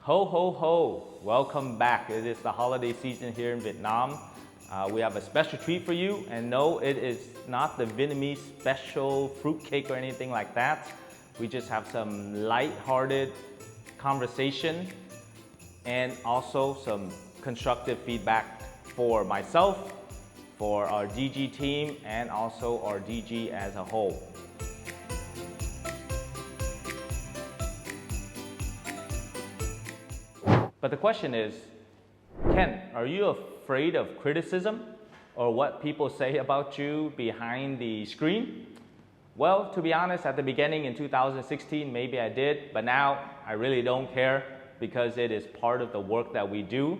Ho, ho, ho. Welcome back. It is the holiday season here in Vietnam. We have a special treat for you. And no, it is not the Vietnamese special fruitcake or anything like that. We just have some light-hearted conversation and also some constructive feedback for myself, for our DG team, and also our DG as a whole. But the question is, Ken, are you afraid of criticism or what people say about you behind the screen? Well, to be honest, at the beginning in 2016, maybe I did, but now I really don't care because it is part of the work that we do.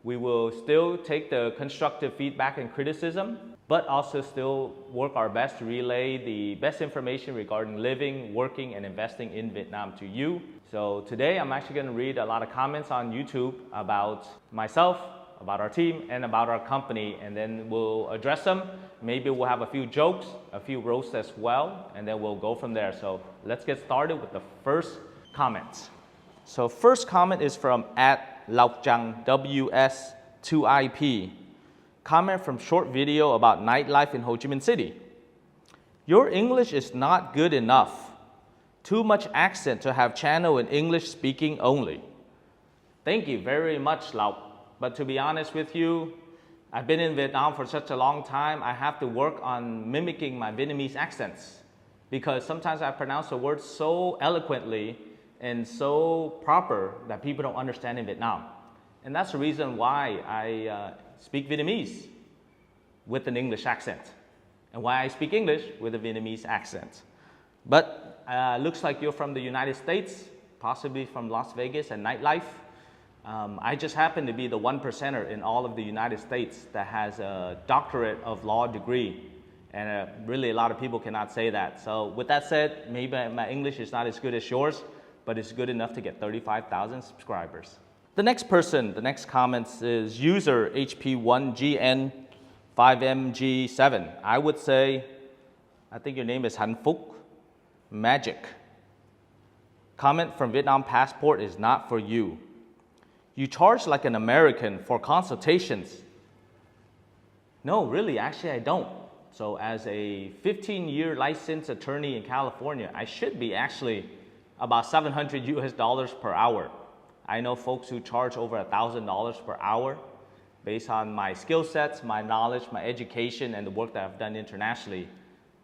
We will still take the constructive feedback and criticism, but also still work our best to relay the best information regarding living, working, and investing in Vietnam to you. So today I'm actually going to read a lot of comments on YouTube about myself, about our team, and about our company, and then we'll address them. Maybe we'll have a few jokes, a few roasts as well, and then we'll go from there. So let's get started with the first comment. So first comment is from @LauChangWS2IP. Comment from short video about nightlife in Ho Chi Minh City. Your English is not good enough. Too much accent to have channel in English speaking only. Thank you very much, Lau. But to be honest with you, I've been in Vietnam for such a long time, I have to work on mimicking my Vietnamese accents because sometimes I pronounce the words so eloquently and so proper that people don't understand in Vietnam. And that's the reason why I speak Vietnamese with an English accent and why I speak English with a Vietnamese accent. But looks like you're from the United States, possibly from Las Vegas and nightlife. I just happen to be the 1%er in all of the United States that has a doctorate of law degree. And really a lot of people cannot say that. So with that said, maybe my English is not as good as yours, but it's good enough to get 35,000 subscribers. The next comment is user HP1GN5MG7. I would say, I think your name is Han Phúc Magic. Comment from Vietnam Passport is not for you. You charge like an American for consultations. No, really, actually I don't. So as a 15-year licensed attorney in California, I should be actually about $700 per hour. I know folks who charge over $1,000 per hour based on my skill sets, my knowledge, my education, and the work that I've done internationally.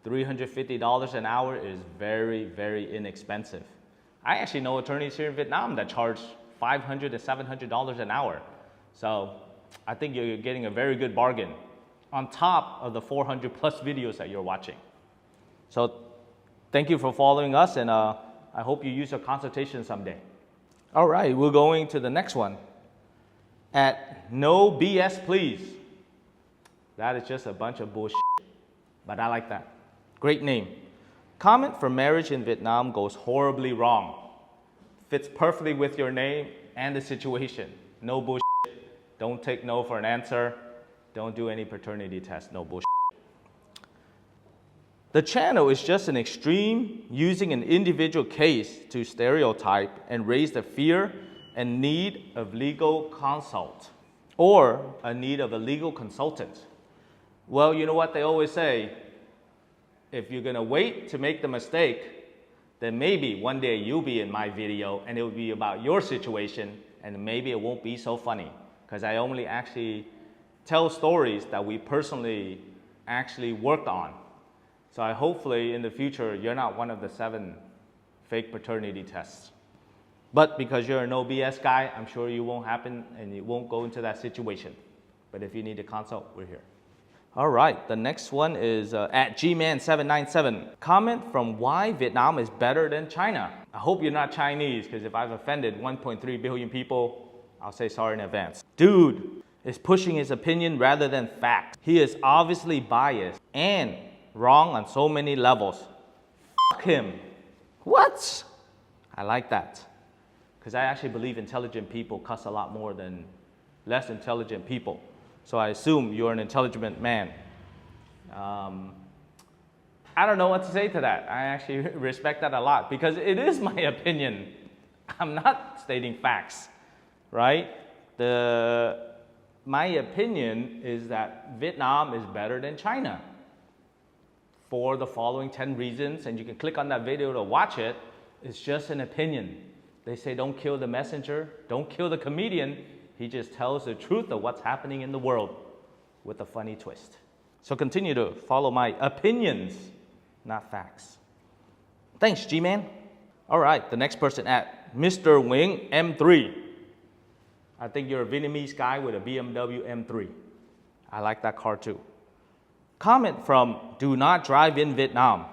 $350 an hour is very, very inexpensive. I actually know attorneys here in Vietnam that charge $500 to $700 an hour. So I think you're getting a very good bargain on top of the 400 plus videos that you're watching. So thank you for following us, and I hope you use your consultation someday. All right, we're going to the next one. @No BS Please. That is just a bunch of bullshit, but I like that. Great name. Comment for marriage in Vietnam goes horribly wrong. Fits perfectly with your name and the situation. No bullshit. Don't take no for an answer. Don't do any paternity test. No bullshit. The channel is just an extreme using an individual case to stereotype and raise the fear and need of legal consult or a need of a legal consultant. Well, you know what they always say? If you're gonna wait to make the mistake, then maybe one day you'll be in my video and it will be about your situation and maybe it won't be so funny because I only actually tell stories that we personally actually worked on. So hopefully in the future, you're not one of the 7 fake paternity tests. But because you're a no BS guy, I'm sure you won't happen and you won't go into that situation. But if you need to consult, we're here. All right, the next one is @gman797. Comment from why Vietnam is better than China. I hope you're not Chinese, because if I've offended 1.3 billion people, I'll say sorry in advance. Dude is pushing his opinion rather than facts. He is obviously biased and wrong on so many levels. Fuck him. What? I like that. Because I actually believe intelligent people cuss a lot more than less intelligent people. So I assume you're an intelligent man. I don't know what to say to that. I actually respect that a lot because it is my opinion. I'm not stating facts, right? My opinion is that Vietnam is better than China for the following 10 reasons, and you can click on that video to watch it. It's just an opinion. They say don't kill the messenger, don't kill the comedian. He just tells the truth of what's happening in the world with a funny twist. So continue to follow my opinions, not facts. Thanks, G-Man. All right, the next person at Mr. Wing M3. I think you're a Vietnamese guy with a BMW M3. I like that car too. Comment from Do Not Drive in Vietnam.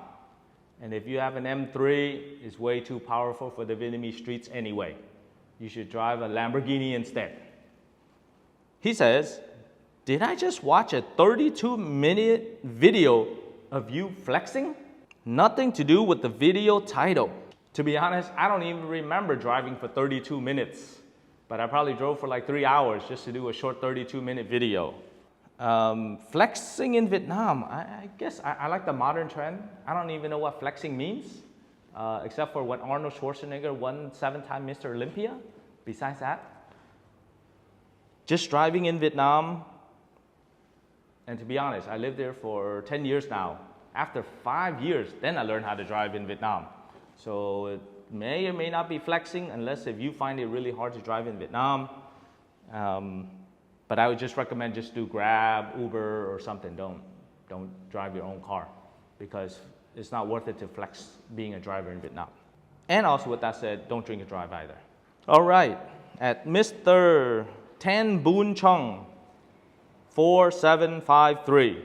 And if you have an M3, it's way too powerful for the Vietnamese streets anyway. You should drive a Lamborghini instead. He says, did I just watch a 32-minute video of you flexing? Nothing to do with the video title. To be honest, I don't even remember driving for 32 minutes, but I probably drove for like 3 hours just to do a short 32-minute video. Flexing in Vietnam, I guess I like the modern trend. I don't even know what flexing means, except for when Arnold Schwarzenegger won 7-time Mr. Olympia. Besides that, just driving in Vietnam, and to be honest, I lived there for 10 years now. After 5 years, then I learned how to drive in Vietnam. So it may or may not be flexing, unless if you find it really hard to drive in Vietnam. But I would just recommend just do Grab, Uber, or something. Don't drive your own car, because it's not worth it to flex being a driver in Vietnam. And also with that said, don't drink and drive either. All right, at Mr. Tan Boon Chung, 4753.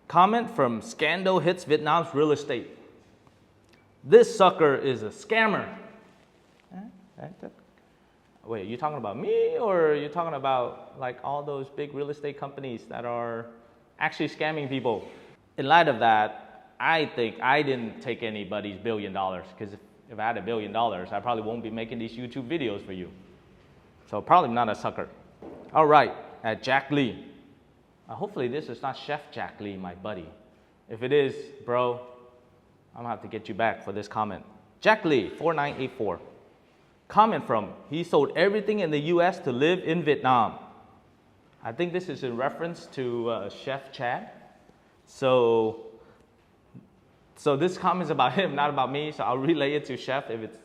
Comment from Scandal Hits Vietnam's Real Estate. This sucker is a scammer. Wait, are you talking about me, or are you talking about like all those big real estate companies that are actually scamming people? In light of that, I think I didn't take anybody's $1 billion, because if I had $1 billion, I probably won't be making these YouTube videos for you. So probably not a sucker. All right, at Jack Lee. Hopefully this is not Chef Jack Lee, my buddy. If it is, bro, I'm gonna have to get you back for this comment. Jack Lee, 4984. Comment from, he sold everything in the U.S. to live in Vietnam. I think this is in reference to Chef Chad. So this comment is about him, not about me. So I'll relay it to Chef if it's,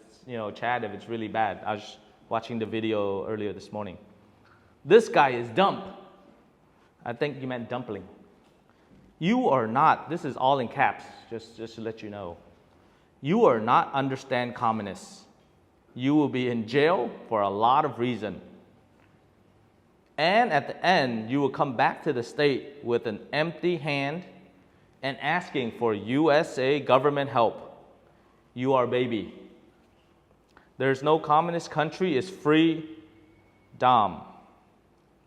Chad, if it's really bad. I was watching the video earlier this morning. This guy is dump. I think you meant dumpling. You are not, this is all in caps, just to let you know. You are not understand communists. You will be in jail for a lot of reasons. And at the end, you will come back to the state with an empty hand and asking for USA government help. You are baby. There's no communist country is free dom.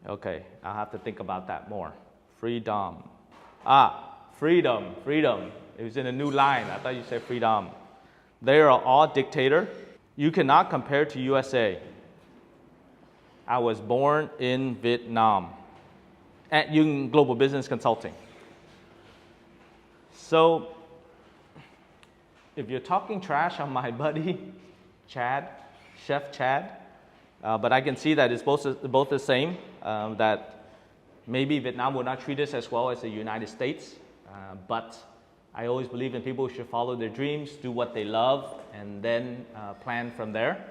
Okay, I'll have to think about that more. Freedom. Freedom. It was in a new line. I thought you said freedom. They are all dictator. You cannot compare to USA. I was born in Vietnam at Duong Global Business Consulting. So if you're talking trash on my buddy Chad, Chef Chad, but I can see that it's both the same, that maybe Vietnam will not treat us as well as the United States, but I always believe in people who should follow their dreams, do what they love, and then plan from there.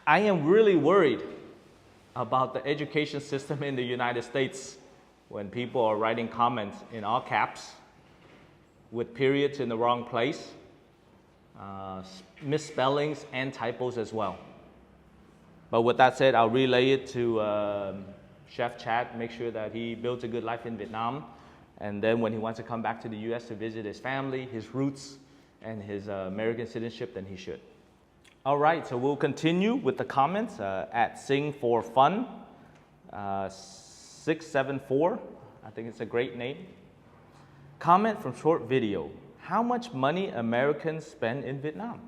I am really worried about the education system in the United States when people are writing comments in all caps with periods in the wrong place, misspellings and typos as well. But with that said, I'll relay it to Chef Chad, make sure that he builds a good life in Vietnam. And then when he wants to come back to the U.S. to visit his family, his roots, and his American citizenship, then he should. All right, so we'll continue with the comments at Sing for Fun 674. I think it's a great name. Comment from short video. How much money Americans spend in Vietnam?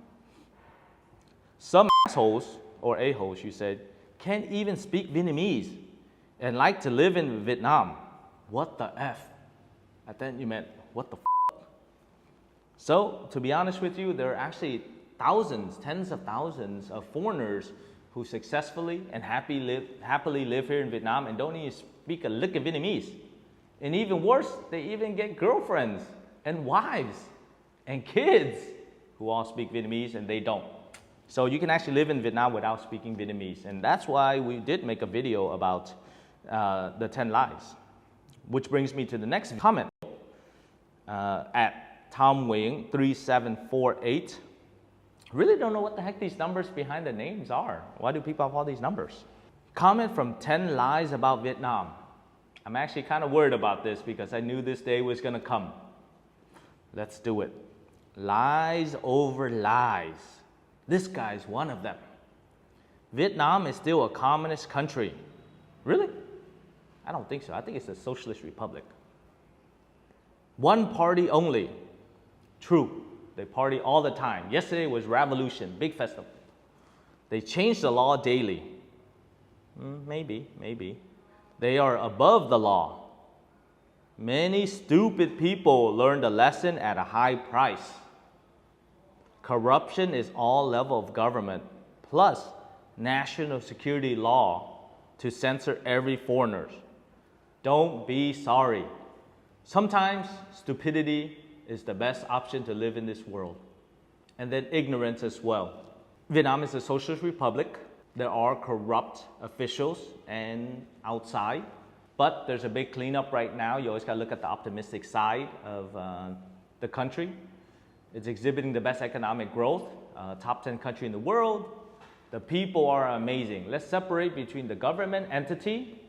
Some assholes, or a-holes, you said, can't even speak Vietnamese and like to live in Vietnam. What the F? I think you meant, what the f? So, to be honest with you, there are actually thousands, tens of thousands of foreigners who successfully and happily live here in Vietnam and don't even speak a lick of Vietnamese. And even worse, they even get girlfriends and wives and kids who all speak Vietnamese and they don't. So you can actually live in Vietnam without speaking Vietnamese. And that's why we did make a video about the 10 lies. Which brings me to the next comment at Tom Wing 3748. Really don't know what the heck these numbers behind the names are. Why do people have all these numbers? Comment from 10 lies about Vietnam. I'm actually kind of worried about this because I knew this day was going to come. Let's do it. Lies over lies. This guy's one of them. Vietnam is still a communist country. Really? I don't think so. I think it's a socialist republic. One party only. True. They party all the time. Yesterday was revolution, big festival. They change the law daily. Maybe. They are above the law. Many stupid people learned a lesson at a high price. Corruption is all level of government, plus national security law to censor every foreigner. Don't be sorry. Sometimes stupidity is the best option to live in this world. And then ignorance as well. Vietnam is a socialist republic. There are corrupt officials and outside, but there's a big cleanup right now. You always gotta look at the optimistic side of the country. It's exhibiting the best economic growth, top 10 country in the world. The people are amazing. Let's separate between the government entity,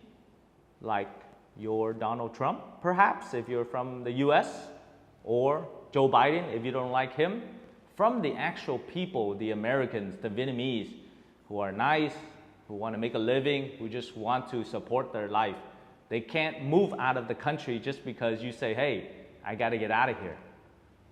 like your Donald Trump, perhaps, if you're from the U.S., or Joe Biden, if you don't like him, from the actual people, the Americans, the Vietnamese, who are nice, who want to make a living, who just want to support their life. They can't move out of the country just because you say, hey, I got to get out of here,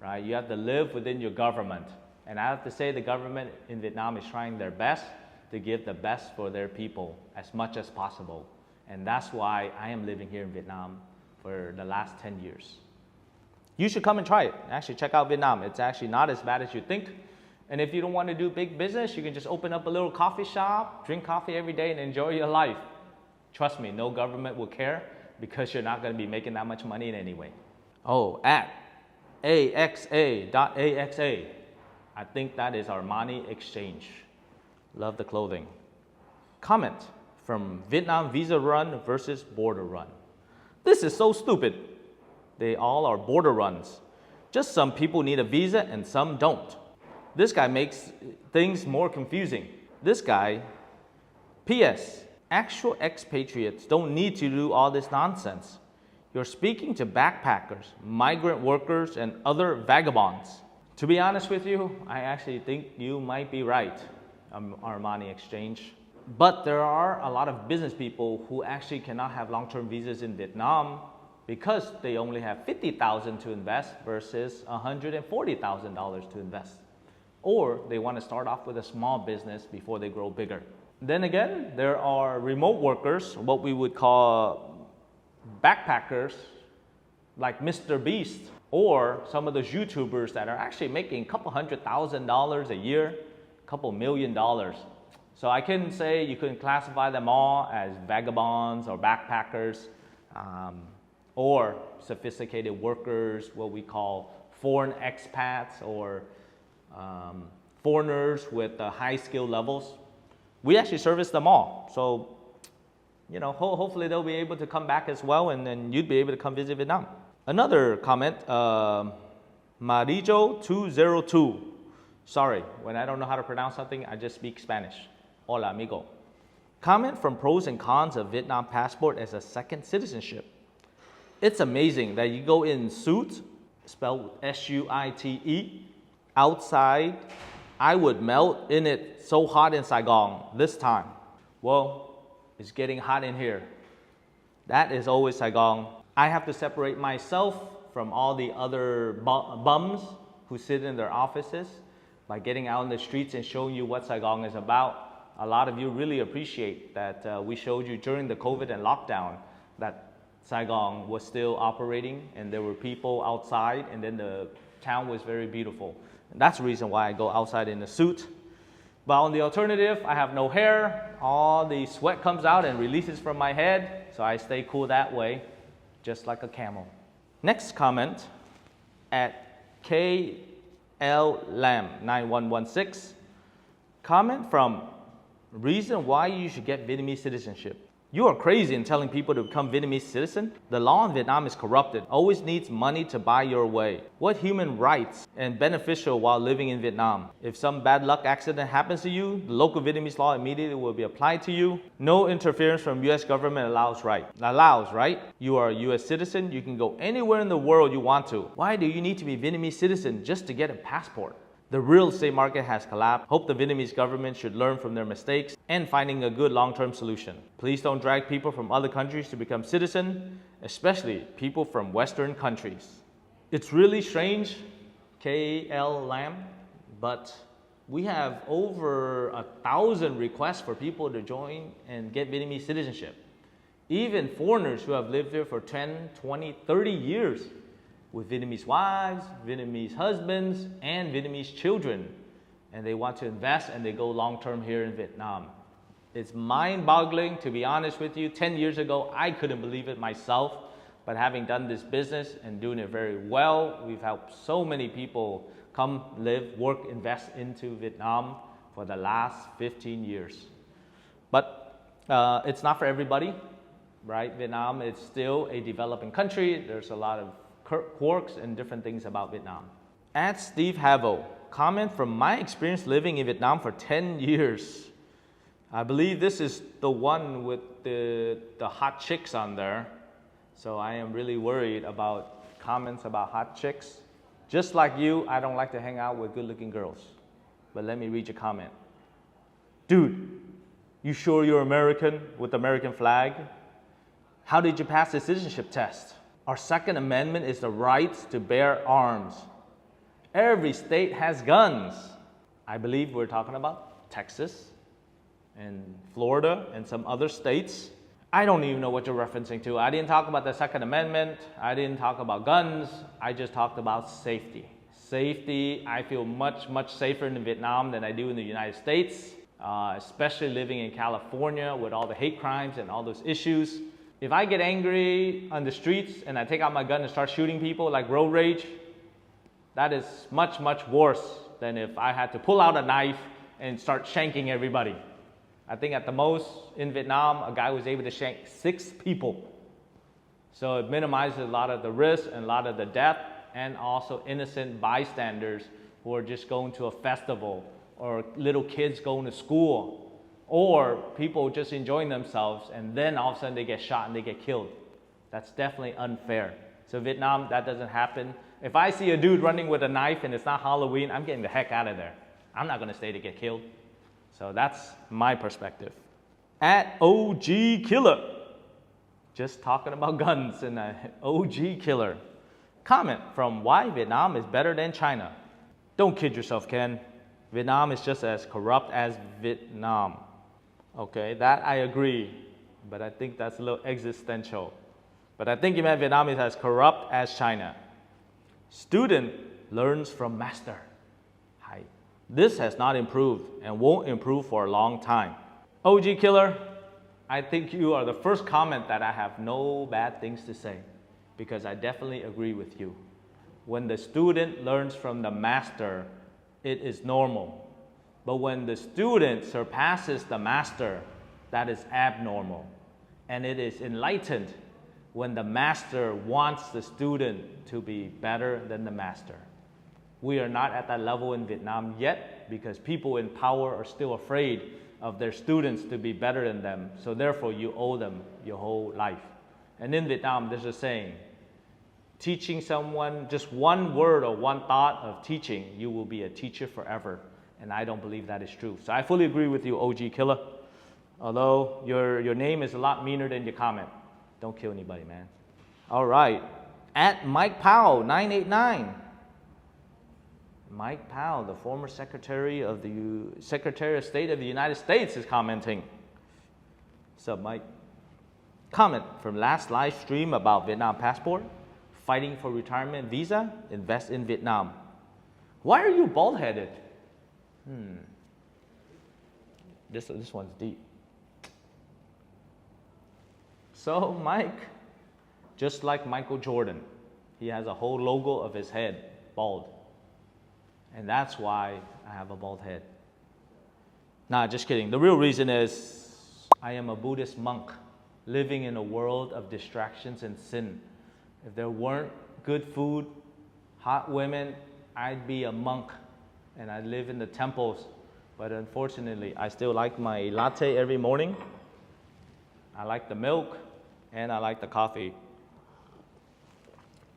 right? You have to live within your government. And I have to say the government in Vietnam is trying their best to give the best for their people as much as possible. And that's why I am living here in Vietnam for the last 10 years. You should come and try it. Actually, check out Vietnam. It's actually not as bad as you think. And if you don't want to do big business, you can just open up a little coffee shop, drink coffee every day, and enjoy your life. Trust me, no government will care because you're not going to be making that much money in any way. Oh, at AXA.AXA. I think that is Armani Exchange. Love the clothing. Comment from Vietnam Visa Run versus Border Run. This is so stupid. They all are border runs. Just some people need a visa and some don't. This guy makes things more confusing. This guy, P.S. Actual expatriates don't need to do all this nonsense. You're speaking to backpackers, migrant workers, and other vagabonds. To be honest with you, I actually think you might be right, Armani Exchange. But there are a lot of business people who actually cannot have long-term visas in Vietnam because they only have $50,000 to invest versus $140,000 to invest. Or they want to start off with a small business before they grow bigger. Then again, there are remote workers, what we would call backpackers, like Mr. Beast, or some of those YouTubers that are actually making a couple $100,000 a year, a couple $1 million. So I couldn't say you couldn't classify them all as vagabonds or backpackers, or sophisticated workers, what we call foreign expats or foreigners with high skill levels. We actually service them all. So, you know, hopefully they'll be able to come back as well, and then you'd be able to come visit Vietnam. Another comment, Marijo202. Sorry, when I don't know how to pronounce something, I just speak Spanish. Hola, amigo. Comment from pros and cons of Vietnam passport as a second citizenship. It's amazing that you go in suit, spelled S-U-I-T-E, outside. I would melt in it, so hot in Saigon this time. Well, it's getting hot in here. That is always Saigon. I have to separate myself from all the other bums who sit in their offices by getting out in the streets and showing you what Saigon is about. A lot of you really appreciate that we showed you during the COVID and lockdown that Saigon was still operating and there were people outside, and then the town was very beautiful. And that's the reason why I go outside in a suit. But on the alternative, I have no hair. All the sweat comes out and releases from my head. So I stay cool that way, just like a camel. Next comment at KL Lam 9116. Comment from reason why you should get Vietnamese citizenship. You are crazy in telling people to become Vietnamese citizen. The law in Vietnam is corrupted, always needs money to buy your way. What human rights and beneficial while living in Vietnam? If some bad luck accident happens to you, the local Vietnamese law immediately will be applied to you. No interference from U.S. government allows, right? You are a U.S. citizen, you can go anywhere in the world you want to. Why do you need to be Vietnamese citizen just to get a passport? The real estate market has collapsed. Hope the Vietnamese government should learn from their mistakes and finding a good long-term solution. Please don't drag people from other countries to become citizens, especially people from Western countries. It's really strange, KL Lam, but we have over 1,000 requests for people to join and get Vietnamese citizenship. Even foreigners who have lived here for 10, 20, 30 years with Vietnamese wives, Vietnamese husbands, and Vietnamese children. And they want to invest and they go long-term here in Vietnam. It's mind-boggling, to be honest with you. 10 years ago, I couldn't believe it myself. But having done this business and doing it very well, we've helped so many people come, live, work, invest into Vietnam for the last 15 years. But it's not for everybody, right? Vietnam is still a developing country. There's a lot of quirks and different things about Vietnam. At Steve Havel, comment from my experience living in Vietnam for 10 years. I believe this is the one with the hot chicks on there. So I am really worried about comments about hot chicks. Just like you, I don't like to hang out with good-looking girls. But let me read your comment. Dude, you sure you're American with the American flag? How did you pass the citizenship test? Our Second Amendment is the right to bear arms. Every state has guns. I believe we're talking about Texas and Florida and some other states. I don't even know what you're referencing to. I didn't talk about the Second Amendment. I didn't talk about guns. I just talked about safety. Safety, I feel much, much safer in Vietnam than I do in the United States, especially living in California with all the hate crimes and all those issues. If I get angry on the streets and I take out my gun and start shooting people like road rage, that is much, much worse than if I had to pull out a knife and start shanking everybody. I think at the most in Vietnam, a guy was able to shank 6 people. So it minimizes a lot of the risk and a lot of the death and also innocent bystanders who are just going to a festival or little kids going to school. Or people just enjoying themselves and then all of a sudden they get shot and they get killed. That's definitely unfair. So Vietnam, that doesn't happen. If I see a dude running with a knife and it's not Halloween, I'm getting the heck out of there. I'm not going to stay to get killed. So that's my perspective. At OG Killer, just talking about guns and OG Killer. Comment from why Vietnam is better than China. Don't kid yourself, Ken. Vietnam is just as corrupt as Vietnam. Okay, that I agree, but I think that's a little existential. But I think you meant Vietnam is as corrupt as China. Student learns from master. Hi. This has not improved and won't improve for a long time. OG Killer, I think you are the first comment that I have no bad things to say because I definitely agree with you. When the student learns from the master, it is normal. But when the student surpasses the master, that is abnormal. And it is enlightened when the master wants the student to be better than the master. We are not at that level in Vietnam yet because people in power are still afraid of their students to be better than them. So therefore you owe them your whole life. And in Vietnam, there's a saying, teaching someone just one word or one thought of teaching, you will be a teacher forever. And I don't believe that is true. So I fully agree with you, OG Killer. Although your name is a lot meaner than your comment. Don't kill anybody, man. All right. At Mike Powell, 989. Mike Powell, the former Secretary of State of the United States, is commenting. What's up, Mike? Comment from last live stream about Vietnam passport. fighting for retirement visa, invest in Vietnam. Why are you bald-headed? This one's deep. So Mike, just like Michael Jordan, he has a whole logo of his head bald. And that's why I have a bald head. Nah, just kidding. The real reason is I am a Buddhist monk living in a world of distractions and sin. If there weren't good food, hot women, I'd be a monk and I'd live in the temples. But unfortunately, I still like my latte every morning. I like the milk and I like the coffee.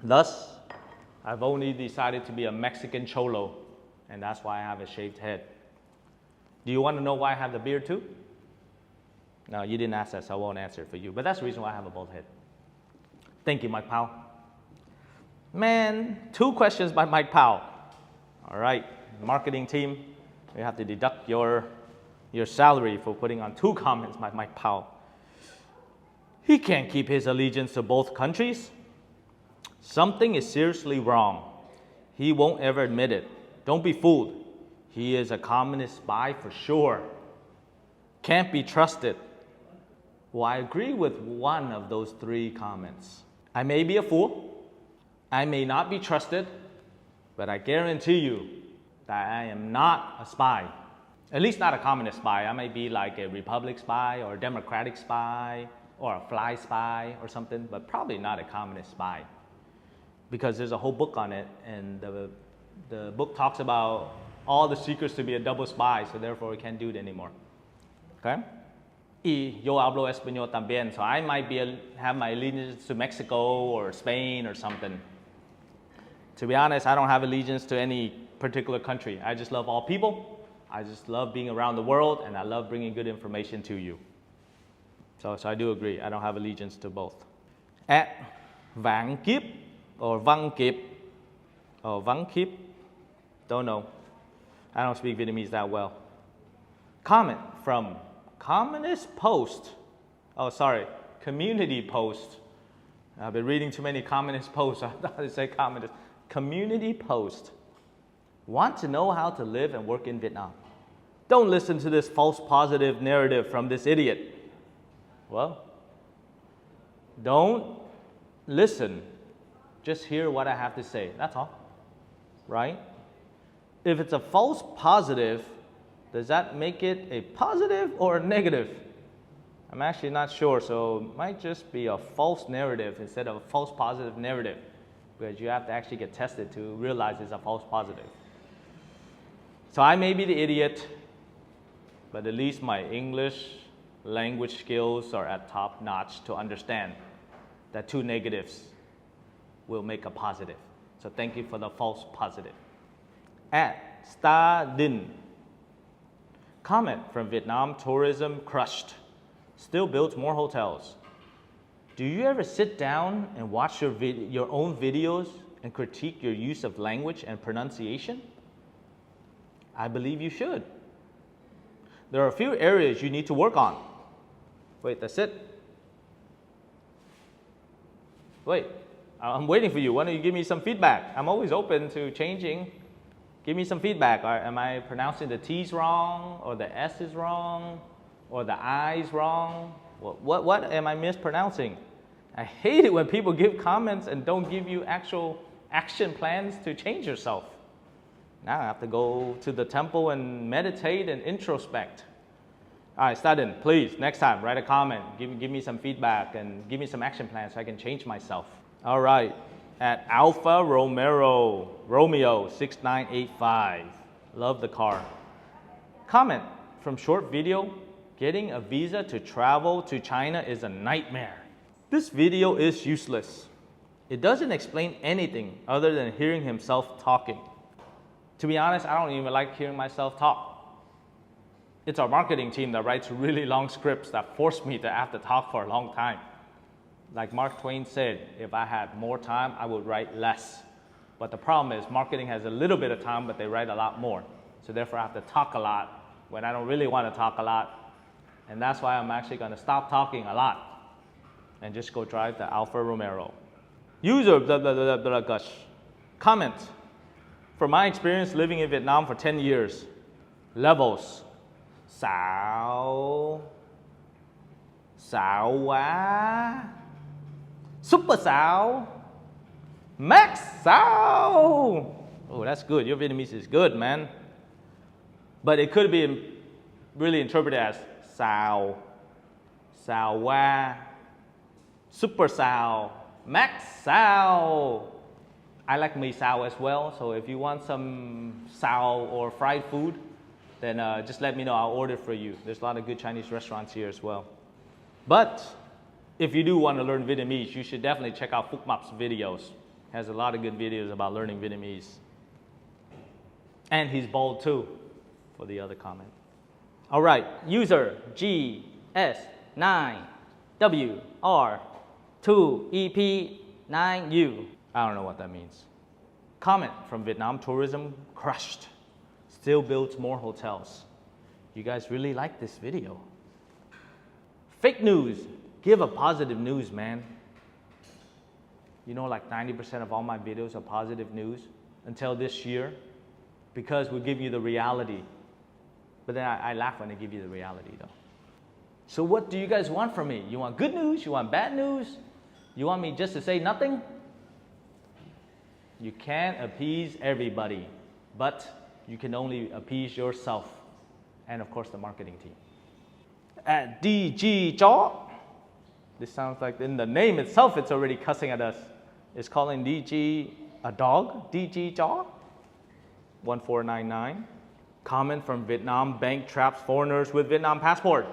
Thus, I've only decided to be a Mexican cholo, and that's why I have a shaved head. Do you want to know why I have the beard too? No, you didn't ask that, so I won't answer it for you. But that's the reason why I have a bald head. Thank you, Mike Powell. Man, 2 questions by Mike Powell. All right, marketing team, we have to deduct your salary for putting on 2 comments by Mike Powell. He can't keep his allegiance to both countries. Something is seriously wrong. He won't ever admit it. Don't be fooled. He is a communist spy for sure. Can't be trusted. Well, I agree with one of those 3 comments. I may be a fool. I may not be trusted. But I guarantee you that I am not a spy. At least not a communist spy. I may be like a Republic spy or a Democratic spy or a fly spy or something, but probably not a communist spy. Because there's a whole book on it, and the book talks about all the secrets to be a double spy, so therefore we can't do it anymore. Okay? Y yo hablo español también, so I might have my allegiance to Mexico or Spain or something. To be honest, I don't have allegiance to any particular country. I just love all people. I just love being around the world, and I love bringing good information to you. So I do agree. I don't have allegiance to both. At Vang Kiếp or Vang Kiếp or Vang Kiếp, don't know. I don't speak Vietnamese that well. Comment from Communist Post. Oh, sorry, Community Post. I've been reading too many communist posts. I thought it said communist. Community Post. Want to know how to live and work in Vietnam? Don't listen to this false positive narrative from this idiot. Well, don't listen. Just hear what I have to say. That's all. Right? If it's a false positive, does that make it a positive or a negative? I'm actually not sure, so it might just be a false narrative instead of a false positive narrative, because you have to actually get tested to realize it's a false positive. So I may be the idiot, but at least my English language skills are at top notch to understand that 2 negatives will make a positive. So thank you for the false positive. At Star Din. Comment from Vietnam tourism crushed. Still builds more hotels. Do you ever sit down and watch your own videos and critique your use of language and pronunciation? I believe you should. There are a few areas you need to work on. Wait, that's it? Wait, I'm waiting for you. Why don't you give me some feedback? I'm always open to changing. Give me some feedback. Am I pronouncing the T's wrong, or the S's wrong, or the I's wrong? What am I mispronouncing? I hate it when people give comments and don't give you actual action plans to change yourself. Now I have to go to the temple and meditate and introspect. All right, Stadin, please, next time, write a comment. Give me some feedback and give me some action plans so I can change myself. All right, at Alpha Romeo 6985. Love the car. Comment from short video, getting a visa to travel to China is a nightmare. This video is useless. It doesn't explain anything other than hearing himself talking. To be honest, I don't even like hearing myself talk. It's our marketing team that writes really long scripts that force me to have to talk for a long time. Like Mark Twain said, if I had more time, I would write less. But the problem is marketing has a little bit of time, but they write a lot more. So therefore I have to talk a lot when I don't really want to talk a lot. And that's why I'm actually going to stop talking a lot and just go drive the Alfa Romeo. User blah blah blah blah gosh. Comment. From my experience living in Vietnam for 10 years, levels. Xạo. Xạo quá. Super xạo. Max xạo. Oh, that's good. Your Vietnamese is good, man. But it could be really interpreted as xào, xào qua, super xào, max xào. I like mì xào as well, so if you want some xào or fried food, then just let me know, I'll order for you. There's a lot of good Chinese restaurants here as well. But if you do want to learn Vietnamese, you should definitely check out Phúc Map's videos. He has a lot of good videos about learning Vietnamese. And he's bald too, for the other comment. All right, user GS9WR2EP9U. I don't know what that means. Comment from Vietnam tourism crushed. Still builds more hotels. You guys really like this video. Fake news. Give a positive news, man. You know, like 90% of all my videos are positive news until this year, because we give you the reality. But then I laugh when I give you the reality though. So what do you guys want from me? You want good news? You want bad news? You want me just to say nothing? You can't appease everybody, but you can only appease yourself and of course the marketing team. At DG Chó. This sounds like in the name itself it's already cussing at us. It's calling DG a dog? DG Chó? 1499. Comment from Vietnam, bank traps foreigners with Vietnam passport.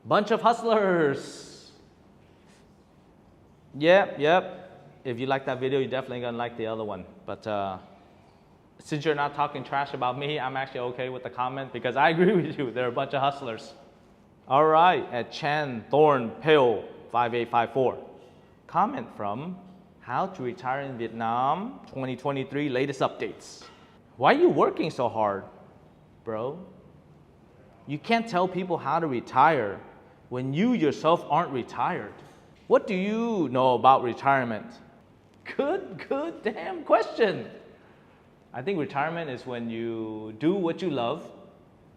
Bunch of hustlers. Yep. If you like that video, you're definitely gonna like the other one. But since you're not talking trash about me, I'm actually okay with the comment because I agree with you. They're a bunch of hustlers. All right, at Chan Thorn Pale 5854. Comment from How to Retire in Vietnam 2023 latest updates. Why are you working so hard, bro? You can't tell people how to retire when you yourself aren't retired. What do you know about retirement? Good damn question. I think retirement is when you do what you love,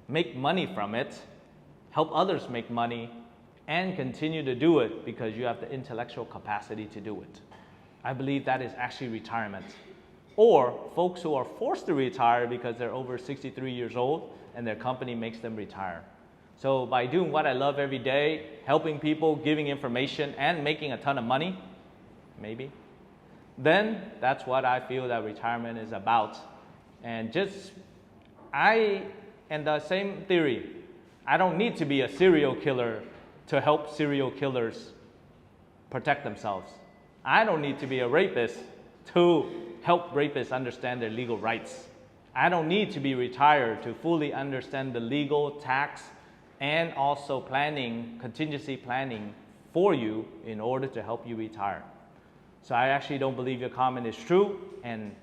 make money from it, help others make money, and continue to do it because you have the intellectual capacity to do it. I believe that is actually retirement. Or folks who are forced to retire because they're over 63 years old and their company makes them retire. So by doing what I love every day, helping people, giving information, and making a ton of money, maybe, then that's what I feel that retirement is about. And and the same theory, I don't need to be a serial killer to help serial killers protect themselves. I don't need to be a rapist to help rapists understand their legal rights. I don't need to be retired to fully understand the legal, tax, and also planning, contingency planning for you in order to help you retire. So I actually don't believe your comment is true, and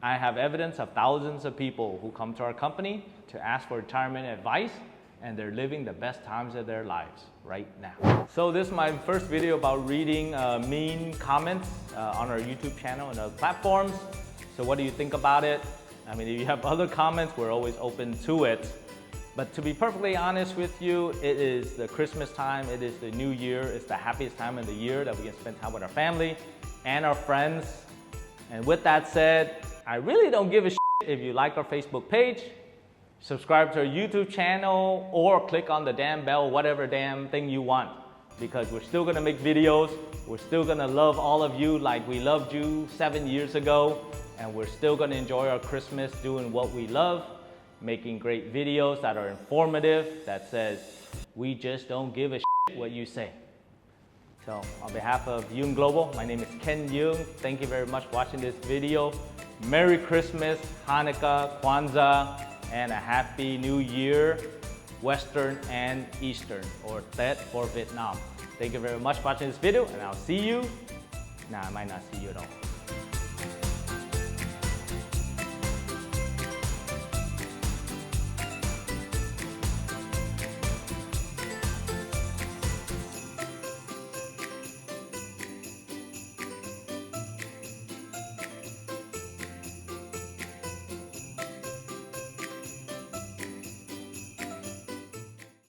I have evidence of thousands of people who come to our company to ask for retirement advice, and they're living the best times of their lives right now. So this is my first video about reading mean comments on our YouTube channel and other platforms. So what do you think about it? I mean, if you have other comments, we're always open to it. But to be perfectly honest with you, it is the Christmas time, it is the New Year, it's the happiest time of the year that we can spend time with our family and our friends. And with that said, I really don't give a shit if you like our Facebook page, subscribe to our YouTube channel, or click on the damn bell, whatever damn thing you want. Because we're still gonna make videos, we're still gonna love all of you like we loved you 7 years ago, and we're still gonna enjoy our Christmas doing what we love, making great videos that are informative, that says, we just don't give a shit what you say. So on behalf of Duong Global, my name is Ken Duong. Thank you very much for watching this video. Merry Christmas, Hanukkah, Kwanzaa, and a Happy New Year, Western and Eastern, or Tết for Vietnam. Thank you very much for watching this video, and I'll see you. Nah, I might not see you at all.